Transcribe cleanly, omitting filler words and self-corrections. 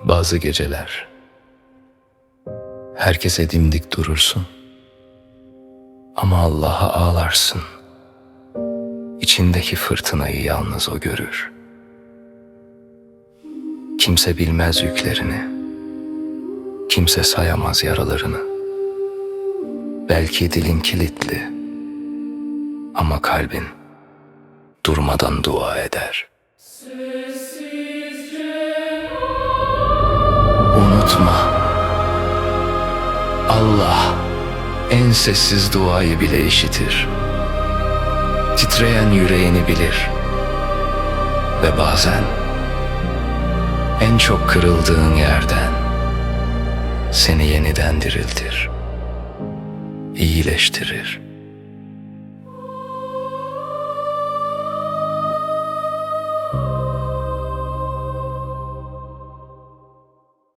Bazı geceler herkese dimdik durursun ama Allah'a ağlarsın. İçindeki fırtınayı yalnız o görür. Kimse bilmez yüklerini, kimse sayamaz yaralarını. Belki dilin kilitli ama kalbin durmadan dua eder. Unutma, Allah en sessiz duayı bile işitir. Titreyen yüreğini bilir ve bazen en çok kırıldığın yerden seni yeniden diriltir, iyileştirir.